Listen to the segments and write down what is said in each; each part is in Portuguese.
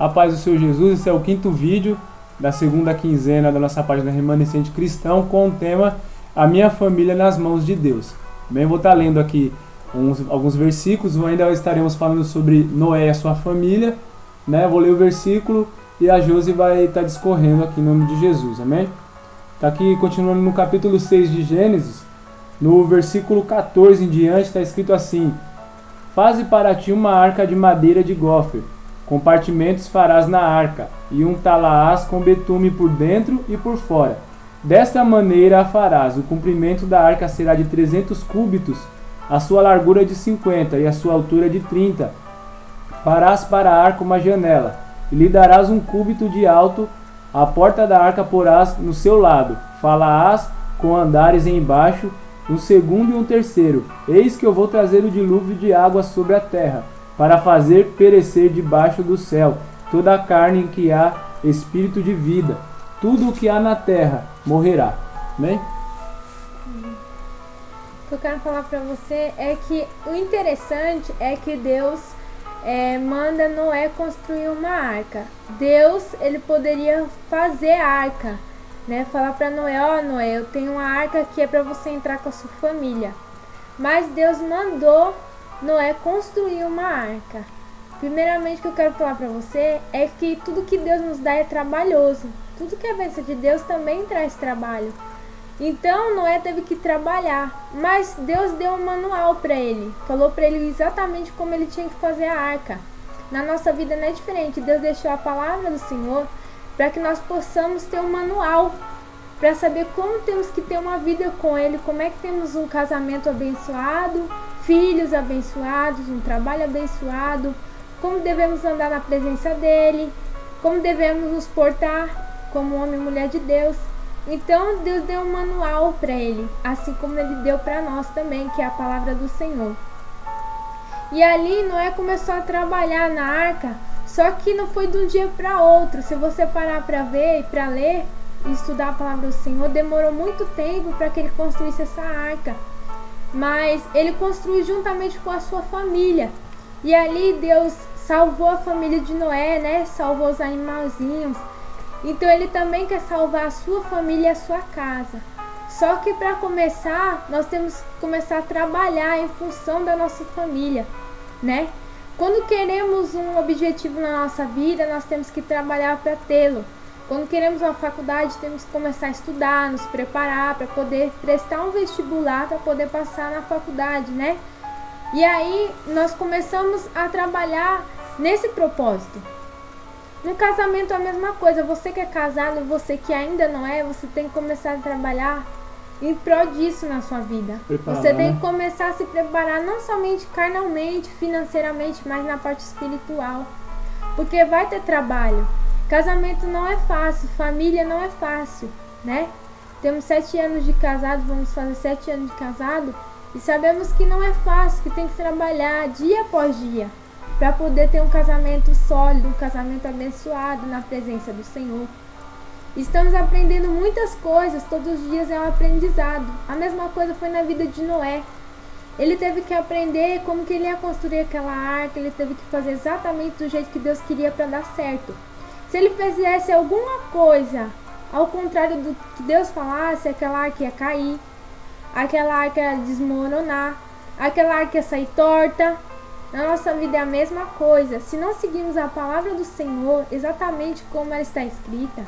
A paz do Senhor Jesus, esse é o quinto vídeo da segunda quinzena da nossa página Remanescente Cristão com o tema A Minha Família nas Mãos de Deus. Bem, vou estar lendo aqui alguns versículos, ainda estaremos falando sobre Noé e a sua família, né? Vou ler o versículo e a Josi vai estar discorrendo aqui em nome de Jesus, amém? Está aqui continuando no capítulo 6 de Gênesis, no versículo 14 em diante, está escrito assim: Faze para ti uma arca de madeira de gofer. Compartimentos farás na arca, e untá-la-ás com betume por dentro e por fora. Desta maneira a farás. O comprimento da arca será de 300 cúbitos, a sua largura de 50 e a sua altura de 30. Farás para a arca uma janela, e lhe darás 1 cúbito de alto. A porta da arca porás no seu lado. Fala-ás com andares embaixo, um segundo e um terceiro. Eis que eu vou trazer o dilúvio de água sobre a terra, para fazer perecer debaixo do céu toda a carne em que há espírito de vida. Tudo o que há na terra morrerá. Amém? O que eu quero falar para você é que o interessante é que Deus manda Noé construir uma arca. Deus, ele poderia fazer a arca, né? Falar para Noé: ó, Noé, eu tenho uma arca que é para você entrar com a sua família. Mas Deus mandou Noé construir uma arca. Primeiramente, o que eu quero falar para você é que tudo que Deus nos dá é trabalhoso. Tudo que é bênção de Deus também traz trabalho. Então Noé teve que trabalhar, mas Deus deu um manual para ele. Falou para ele exatamente como ele tinha que fazer a arca. Na nossa vida não é diferente. Deus deixou a palavra do Senhor para que nós possamos ter um manual, para saber como temos que ter uma vida com Ele, como é que temos um casamento abençoado, filhos abençoados, um trabalho abençoado, como devemos andar na presença dEle, como devemos nos portar como homem e mulher de Deus. Então Deus deu um manual para ele, assim como Ele deu para nós também, que é a palavra do Senhor. E ali Noé começou a trabalhar na arca, só que não foi de um dia para outro. Se você parar para ver e para ler e estudar a palavra do Senhor, demorou muito tempo para que ele construísse essa arca. Mas ele construiu juntamente com a sua família. E ali Deus salvou a família de Noé, né? Salvou os animalzinhos. Então ele também quer salvar a sua família e a sua casa. Só que para começar, nós temos que começar a trabalhar em função da nossa família, né? Quando queremos um objetivo na nossa vida, nós temos que trabalhar para tê-lo. Quando queremos uma faculdade, temos que começar a estudar, nos preparar para poder prestar um vestibular, para poder passar na faculdade, né? E aí nós começamos a trabalhar nesse propósito. No casamento é a mesma coisa. Você que é casado, você que ainda não é, você tem que começar a trabalhar em prol disso na sua vida. Você tem que começar a se preparar não somente carnalmente, financeiramente, mas na parte espiritual. Porque vai ter trabalho. Casamento não é fácil, família não é fácil, né? Temos 7 anos de casado, vamos fazer 7 anos de casado, e sabemos que não é fácil, que tem que trabalhar dia após dia para poder ter um casamento sólido, um casamento abençoado na presença do Senhor. Estamos aprendendo muitas coisas, todos os dias é um aprendizado. A mesma coisa foi na vida de Noé. Ele teve que aprender como que ele ia construir aquela arca, ele teve que fazer exatamente do jeito que Deus queria para dar certo. Se ele fizesse alguma coisa ao contrário do que Deus falasse, aquela arca ia cair, aquela arca ia desmoronar, aquela arca ia sair torta. Na nossa vida é a mesma coisa. Se não seguirmos a palavra do Senhor exatamente como ela está escrita,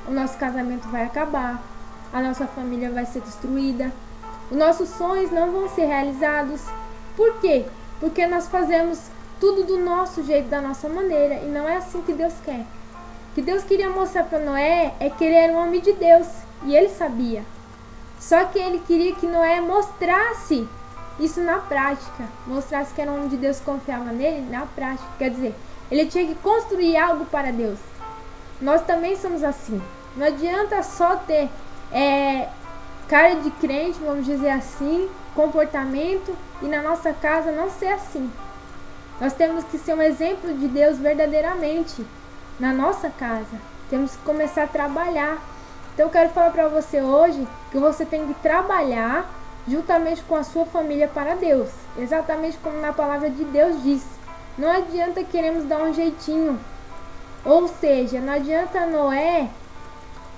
o nosso casamento vai acabar, a nossa família vai ser destruída, os nossos sonhos não vão ser realizados. Por quê? Porque nós fazemos tudo do nosso jeito, da nossa maneira, e não é assim que Deus quer. O que Deus queria mostrar para Noé é que ele era um homem de Deus, e ele sabia. Só que ele queria que Noé mostrasse isso na prática, mostrasse que era um homem de Deus, confiava nele na prática. Quer dizer, ele tinha que construir algo para Deus. Nós também somos assim. Não adianta só ter cara de crente, vamos dizer assim, comportamento, e na nossa casa não ser assim. Nós temos que ser um exemplo de Deus verdadeiramente na nossa casa. Temos que começar a trabalhar. Então eu quero falar para você hoje que você tem que trabalhar juntamente com a sua família para Deus, exatamente como na palavra de Deus diz. Não adianta queremos dar um jeitinho Ou seja, não adianta Noé,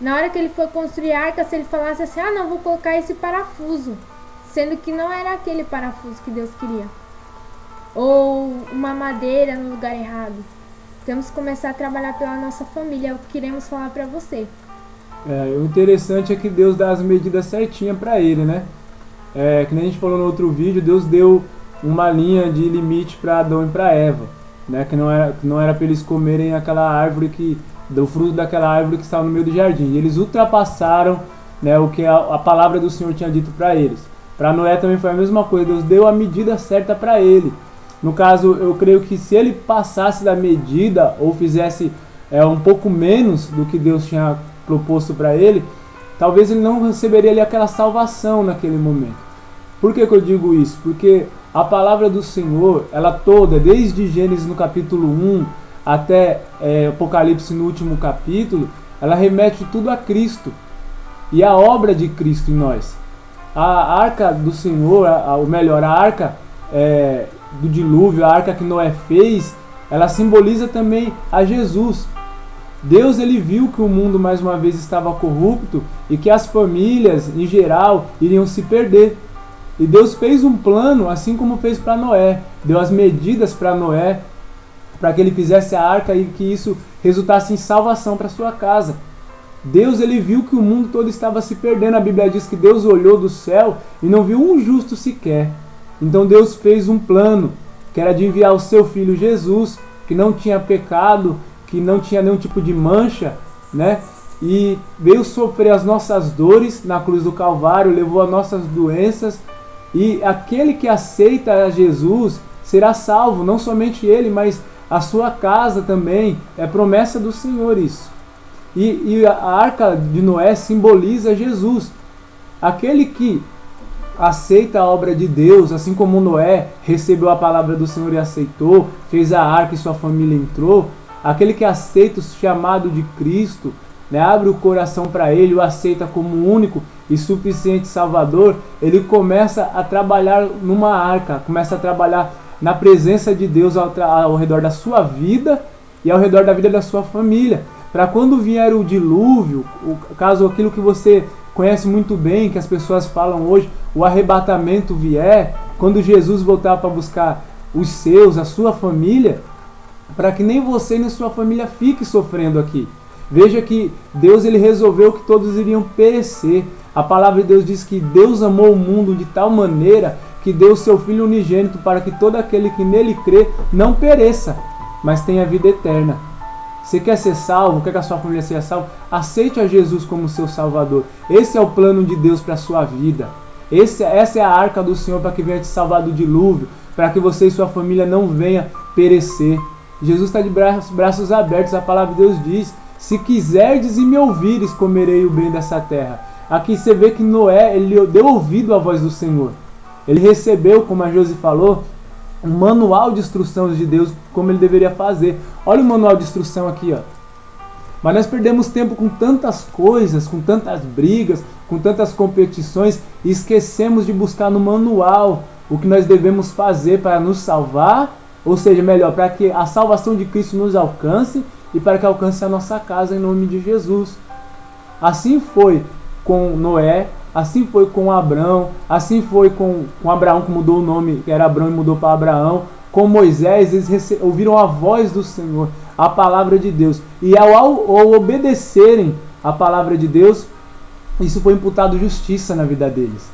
na hora que ele foi construir a arca, se ele falasse assim, ah, não, vou colocar esse parafuso, sendo que não era aquele parafuso que Deus queria. Ou uma madeira no lugar errado. Temos que começar a trabalhar pela nossa família, é o que queremos falar para você. O interessante é que Deus dá as medidas certinhas para ele, né? Que nem a gente falou no outro vídeo, Deus deu uma linha de limite para Adão e para Eva, né? Que não era para eles comerem aquela árvore do fruto daquela árvore que estava no meio do jardim. E eles ultrapassaram, né, o que a palavra do Senhor tinha dito para eles. Para Noé também foi a mesma coisa, Deus deu a medida certa para ele. No caso, eu creio que se ele passasse da medida ou fizesse um pouco menos do que Deus tinha proposto para ele, talvez ele não receberia ali aquela salvação naquele momento. Por que eu digo isso? Porque a palavra do Senhor, ela toda, desde Gênesis no capítulo 1 até Apocalipse no último capítulo, ela remete tudo a Cristo e a obra de Cristo em nós. A arca do Senhor, ou melhor, a arca do dilúvio, a arca que Noé fez, ela simboliza também a Jesus. Deus, ele viu que o mundo mais uma vez estava corrupto e que as famílias em geral iriam se perder. E Deus fez um plano, assim como fez para Noé, deu as medidas para Noé, para que ele fizesse a arca e que isso resultasse em salvação para sua casa. Deus, ele viu que o mundo todo estava se perdendo. A Bíblia diz que Deus olhou do céu e não viu um justo sequer. Então Deus fez um plano, que era de enviar o seu filho Jesus, que não tinha pecado, que não tinha nenhum tipo de mancha, né? E veio sofrer as nossas dores na cruz do Calvário, levou as nossas doenças. E aquele que aceita a Jesus será salvo, não somente ele, mas a sua casa também. É promessa do Senhor isso. E a arca de Noé simboliza Jesus. Aquele que aceita a obra de Deus, assim como Noé recebeu a palavra do Senhor e aceitou, fez a arca e sua família entrou, aquele que aceita o chamado de Cristo, né, abre o coração para ele, o aceita como único e suficiente Salvador, ele começa a trabalhar numa arca, começa a trabalhar na presença de Deus ao redor da sua vida e ao redor da vida da sua família, para quando vier o dilúvio, caso aquilo que você conhece muito bem, que as pessoas falam hoje, o arrebatamento vier, quando Jesus voltar para buscar os seus, a sua família, para que nem você nem sua família fique sofrendo aqui. Veja que Deus, ele resolveu que todos iriam perecer. A palavra de Deus diz que Deus amou o mundo de tal maneira que deu o seu Filho unigênito para que todo aquele que nele crê não pereça, mas tenha vida eterna. Você quer ser salvo? Quer que a sua família seja salva? Aceite a Jesus como seu Salvador. Esse é o plano de Deus para a sua vida. Essa é a arca do Senhor para que venha te salvar do dilúvio, para que você e sua família não venha perecer. Jesus está de braços abertos. A palavra de Deus diz: se quiserdes e me ouvires, comerei o bem dessa terra. Aqui você vê que Noé, ele deu ouvido à voz do Senhor. Ele recebeu, como a Josi falou, um manual de instruções de Deus, como ele deveria fazer. Olha o manual de instrução aqui, ó. Mas nós perdemos tempo com tantas coisas, com tantas brigas, com tantas competições, e esquecemos de buscar no manual o que nós devemos fazer para nos salvar, ou seja, melhor, para que a salvação de Cristo nos alcance e para que alcance a nossa casa em nome de Jesus. Assim foi com Noé, assim foi com Abraão, assim foi com Abraão, que mudou o nome, que era Abraão e mudou para Abraão. Com Moisés, eles ouviram a voz do Senhor, a palavra de Deus. E ao obedecerem a palavra de Deus, isso foi imputado justiça na vida deles.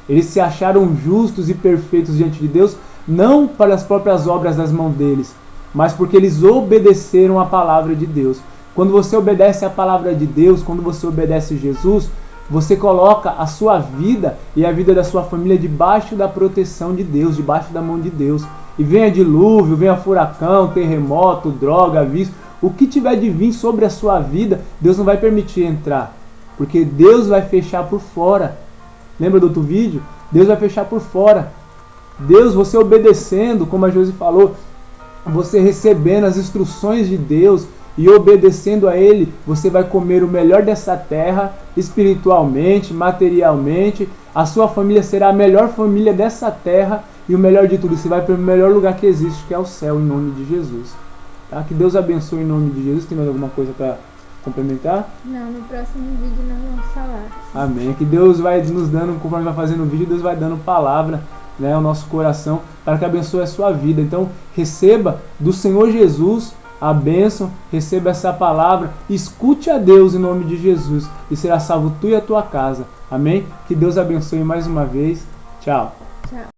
Eles se acharam justos e perfeitos diante de Deus, não para as próprias obras das mãos deles, mas porque eles obedeceram a palavra de Deus. Quando você obedece a palavra de Deus, quando você obedece Jesus, você coloca a sua vida e a vida da sua família debaixo da proteção de Deus, debaixo da mão de Deus. E venha dilúvio, venha furacão, terremoto, droga, vício, o que tiver de vir sobre a sua vida, Deus não vai permitir entrar, porque Deus vai fechar por fora. Lembra do outro vídeo? Deus vai fechar por fora. Deus, você obedecendo, como a Josi falou, você recebendo as instruções de Deus e obedecendo a Ele, você vai comer o melhor dessa terra, espiritualmente, materialmente. A sua família será a melhor família dessa terra e o melhor de tudo, você vai para o melhor lugar que existe, que é o céu, em nome de Jesus. Tá? Que Deus abençoe em nome de Jesus. Tem mais alguma coisa para complementar? Não, no próximo vídeo nós vamos falar. Amém. Que Deus vai nos dando, conforme vai fazendo o vídeo, Deus vai dando palavra, né, ao nosso coração, para que abençoe a sua vida. Então, receba do Senhor Jesus a bênção, receba essa palavra, escute a Deus em nome de Jesus, e será salvo tu e a tua casa. Amém? Que Deus abençoe mais uma vez. Tchau. Tchau.